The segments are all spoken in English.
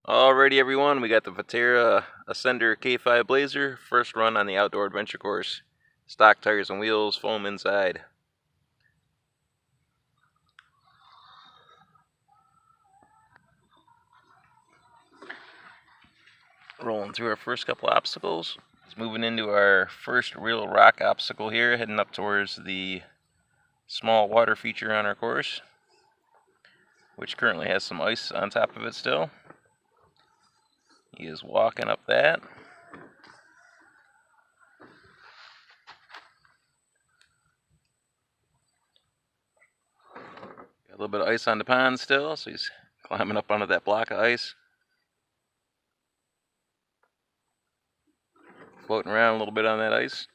Alrighty everyone, we got the Vaterra Ascender K5 Blazer, first run on the outdoor adventure course. Stock tires and wheels, foam inside. Rolling through our first couple obstacles. It's moving into our first real rock obstacle here, heading up towards the small water feature on our course, which currently has some ice on top of it still. He is walking up that. Got a little bit of ice on the pond still, so he's climbing up onto that block of ice. Floating around a little bit on that ice.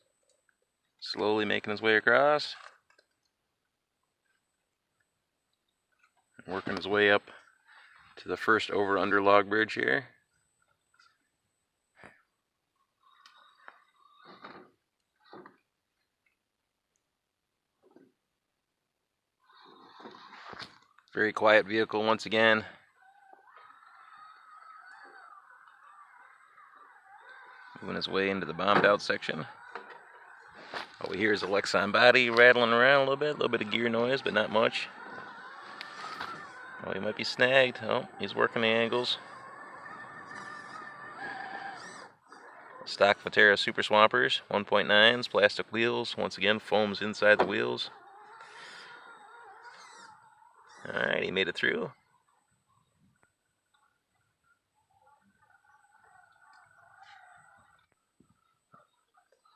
Slowly making his way across. Working his way up to the first over-under log bridge here. Very quiet vehicle once again. Moving his way into the bombed out section. All we hear is a Lexan body rattling around a little bit of gear noise, but not much. Oh, he might be snagged. Oh, he's working the angles. Stock Vaterra Super Swampers, 1.9s, plastic wheels. Once again, foams inside the wheels. Alright, he made it through.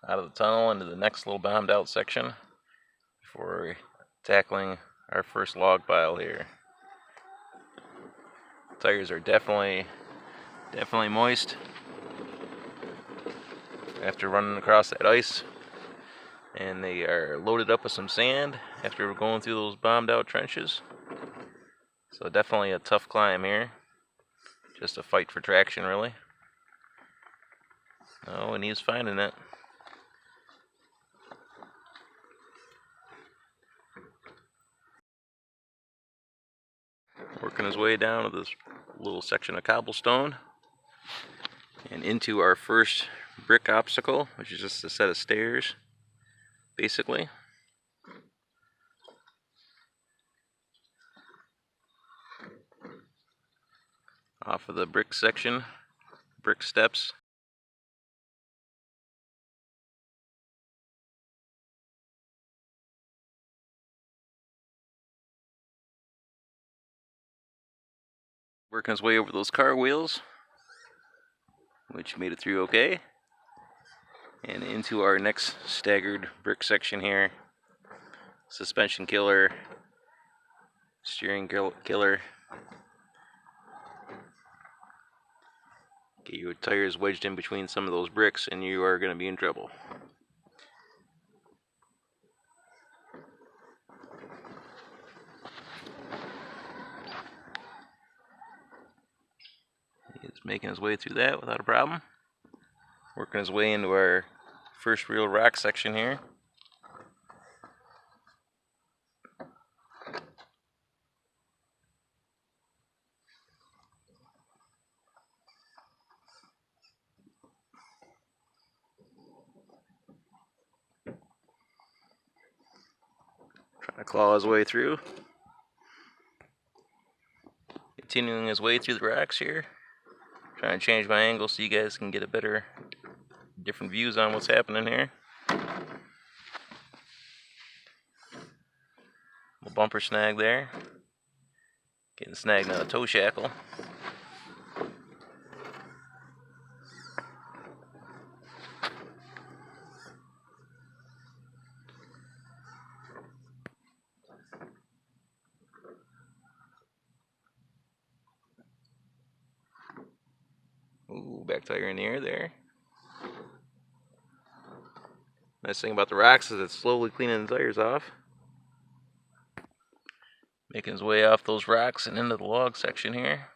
Out of the tunnel into the next little bombed out section before tackling our first log pile here. Tires are definitely moist after running across that ice, and they are loaded up with some sand after going through those bombed out trenches. So definitely a tough climb here. Just a fight for traction, really. Oh, and he's finding it. Working his way down to this little section of cobblestone and into our first brick obstacle, which is just a set of stairs, basically. Off of the brick section, brick steps. Working his way over those car wheels, which made it through okay. And into our next staggered brick section here. Suspension killer, steering killer. Get your tires wedged in between some of those bricks and you are going to be in trouble. He's making his way through that without a problem. Working his way into our first real rock section here. Trying to claw his way through. Continuing his way through the rocks here. Trying to change my angle so you guys can get a better, different views on what's happening here. Little bumper snag there. Getting snagged on a toe shackle. Ooh, back tire in the air there. Nice thing about the rocks is it's slowly cleaning the tires off. Making his way off those rocks and into the log section here.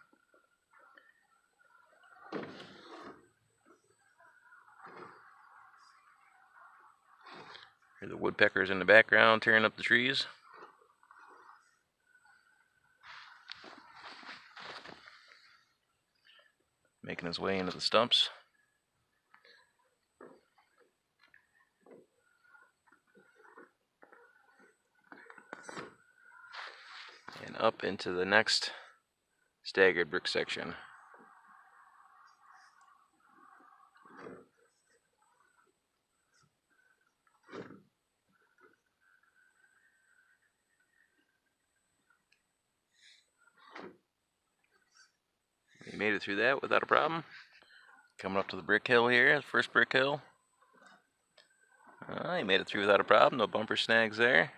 Hear the woodpeckers in the background tearing up the trees. making his way into the stumps. And up into the next staggered brick section. He made it through that without a problem. Coming up to the brick hill here, the first brick hill. He made it through without a problem, no bumper snags there.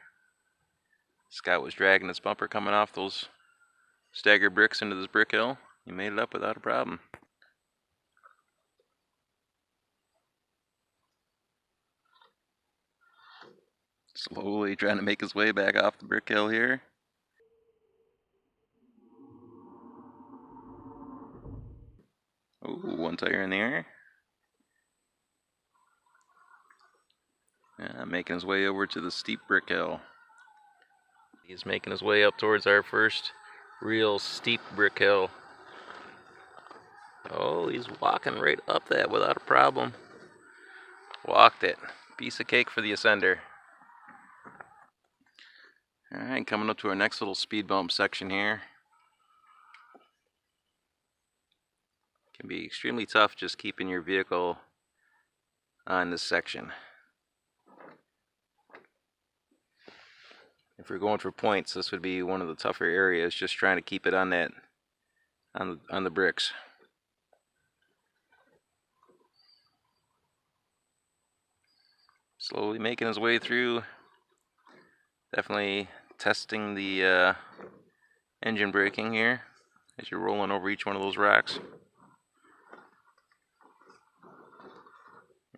Scott was dragging his bumper coming off those staggered bricks into this brick hill. He made it up without a problem. Slowly trying to make his way back off the brick hill here. Ooh, one tire in the air. Making his way over to the steep brick hill. He's making his way up towards our first real steep brick hill. Oh, he's walking right up that without a problem. Walked it. Piece of cake for the ascender. Alright, coming up to our next little speed bump section here. Can be extremely tough just keeping your vehicle on this section. If we're going for points, this would be one of the tougher areas, just trying to keep it on that on the bricks. Slowly making his way through. Definitely testing the engine braking here as you're rolling over each one of those rocks.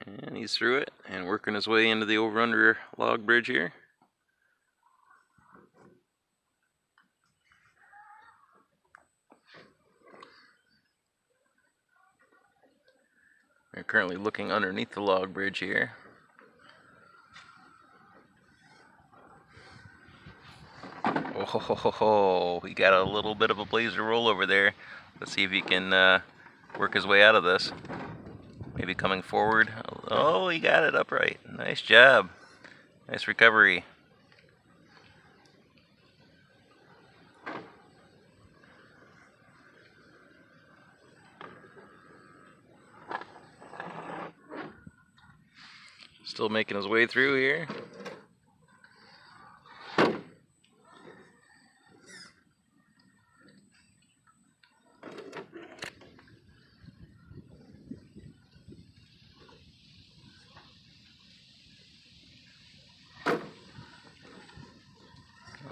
And he's through it and working his way into the over-under log bridge here. We're currently looking underneath the log bridge here. Oh, he got a little bit of a blazer rollover there. Let's see if he can work his way out of this. Maybe coming forward. Oh, he got it upright. Nice job. Nice recovery. Still making his way through here.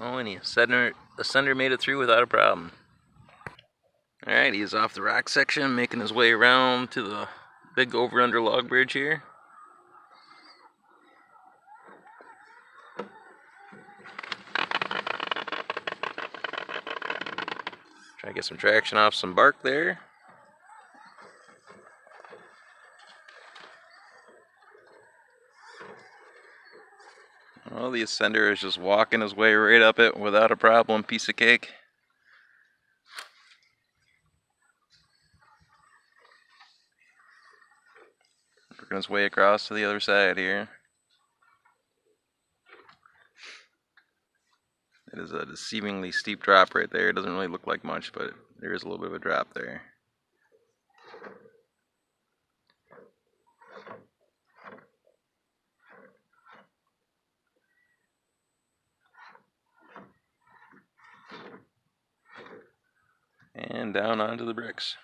Oh, and the ascender made it through without a problem. Alright, he's off the rock section, making his way around to the big over-under log bridge here. Try to get some traction off some bark there. Well, the ascender is just walking his way right up it without a problem. Piece of cake. Working his way across to the other side here. It is a deceivingly steep drop right there. It doesn't really look like much, but there is a little bit of a drop there. And down onto the bricks.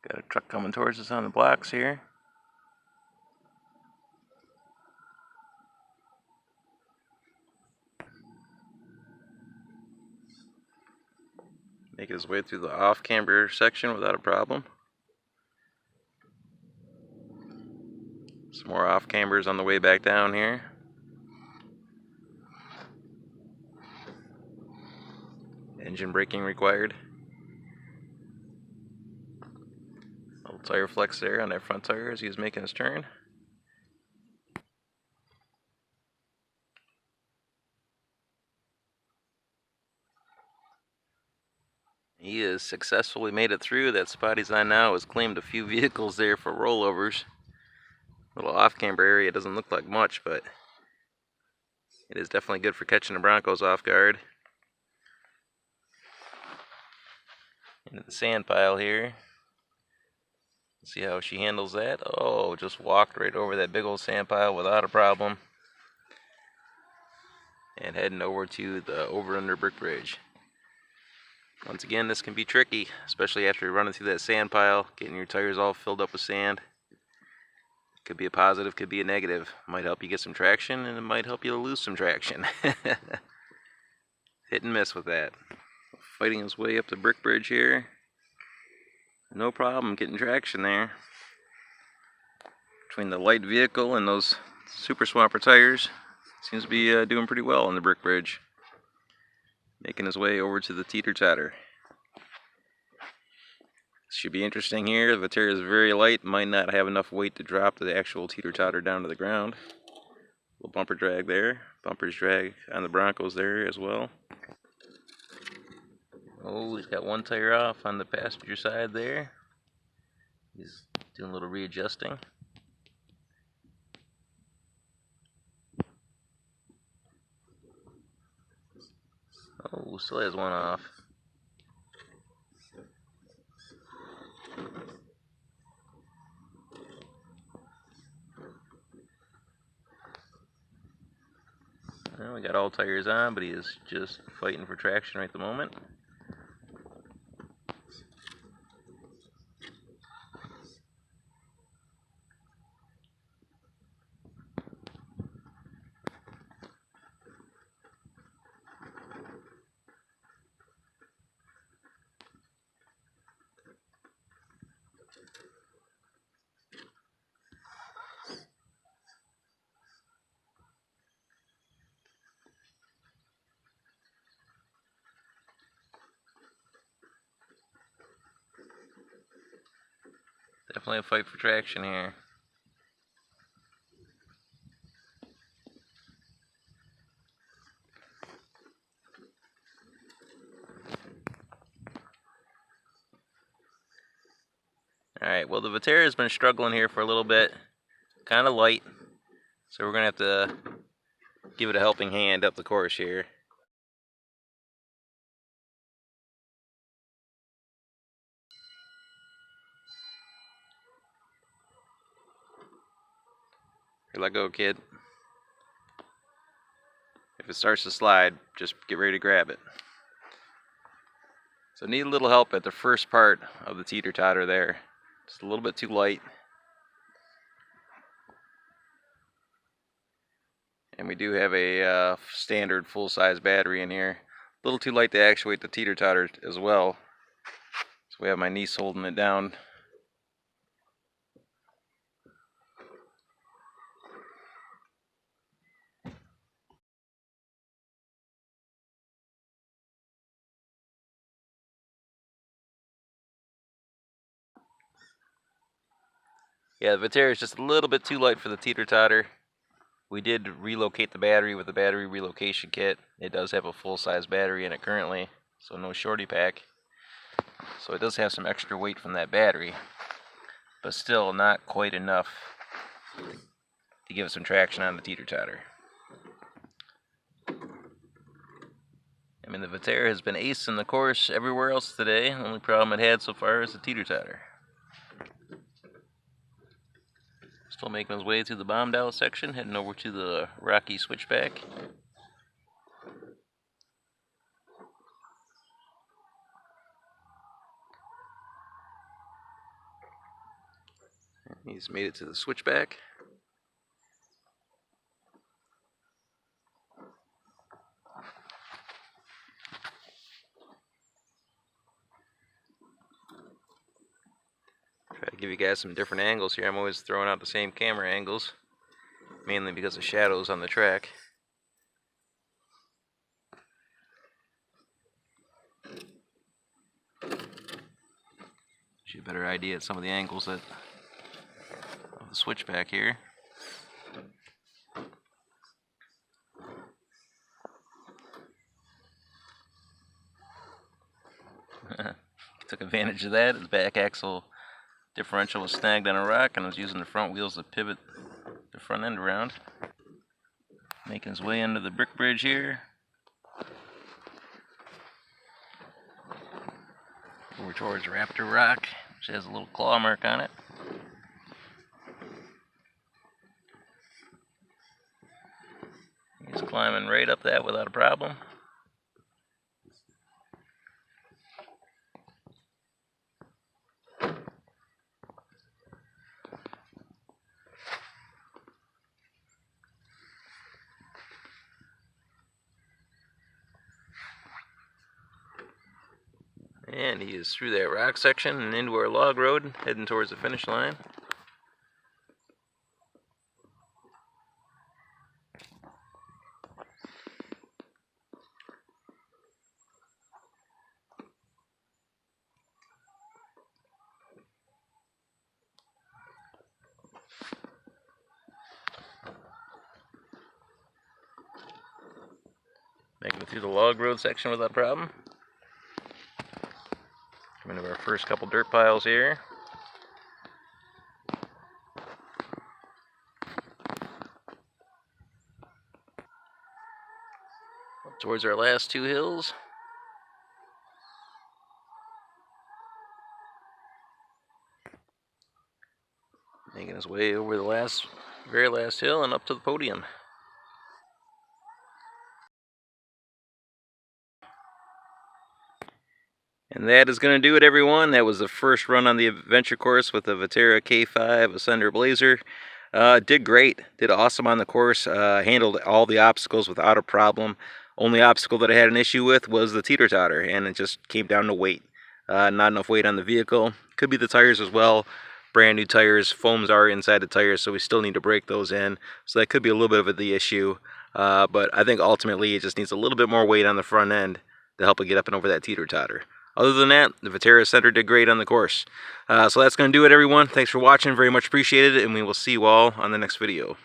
Got a truck coming towards us on the blocks here. Making his way through the off-camber section without a problem. Some more off-cambers on the way back down here. Engine braking required. Little tire flex there on that front tire as he was making his turn. He has successfully made it through. That spot he's on now has claimed a few vehicles there for rollovers. Little off-camber area doesn't look like much, but it is definitely good for catching the Broncos off guard. Into the sand pile here. See how she handles that. Oh, just walked right over that big old sand pile without a problem. And heading over to the over-under brick bridge. Once again, this can be tricky, especially after running through that sand pile, getting your tires all filled up with sand. Could be a positive, could be a negative. Might help you get some traction, and it might help you lose some traction. Hit and miss with that. Fighting his way up the brick bridge here. No problem getting traction there. Between the light vehicle and those super swapper tires, seems to be doing pretty well on the brick bridge. Making his way over to the Teeter totter. Should be interesting here. The Vaterra is very light, might not have enough weight to drop the actual teeter totter down to the ground. Little bumper drag there. Bumpers drag on the Broncos there as well. Oh, he's got one tire off on the passenger side there. He's doing a little readjusting. Oh, still has one off. Well, we got all tires on, but he is just fighting for traction right at the moment. Definitely a fight for traction here. Alright, well the Vaterra has been struggling here for a little bit. Kind of light. So we're going to have to give it a helping hand up the course here. Here, let go, kid. If it starts to slide, just get ready to grab it. So need a little help at the first part of the teeter totter there. Just a little bit too light. And we do have a standard full-size battery in here. A little too light to actuate the teeter totter as well. So we have my niece holding it down. Yeah, the Vaterra is just a little bit too light for the teeter totter. We did relocate the battery with the battery relocation kit. It does have a full-size battery in it currently, so no shorty pack. So it does have some extra weight from that battery, but still not quite enough to give it some traction on the teeter totter. I mean, the Vaterra has been acing the course everywhere else today. The only problem it had so far is the teeter totter. Still making his way through the bombed out section, heading over to the rocky switchback. He's made it to the switchback. Try to give you guys some different angles here. I'm always throwing out the same camera angles, mainly because of shadows on the track. Gives you a better idea at some of the angles of the switchback here. Took advantage of that. His back axle differential was snagged on a rock and was using the front wheels to pivot the front end around. Making his way under the brick bridge here. Over towards Raptor Rock, which has a little claw mark on it. He's climbing right up that without a problem. And he is through that rock section and into our log road, heading towards the finish line. Making it through the log road section without problem. Coming to our first couple dirt piles here. Up towards our last two hills. Making his way over the very last hill and up to the podium. And that is going to do it, everyone. That was the first run on the adventure course with the Vaterra K5 Ascender Blazer. Did great. Did awesome on the course. Handled all the obstacles without a problem. Only obstacle that I had an issue with was the teeter totter, and it just came down to weight. Not enough weight on the vehicle. Could be the tires as well. Brand new tires. Foams are inside the tires, so we still need to break those in. So that could be a little bit of the issue. But I think ultimately it just needs a little bit more weight on the front end to help it get up and over that teeter totter. Other than that, the Vaterra Center did great on the course. So that's going to do it, everyone. Thanks for watching. Very much appreciated, and we will see you all on the next video.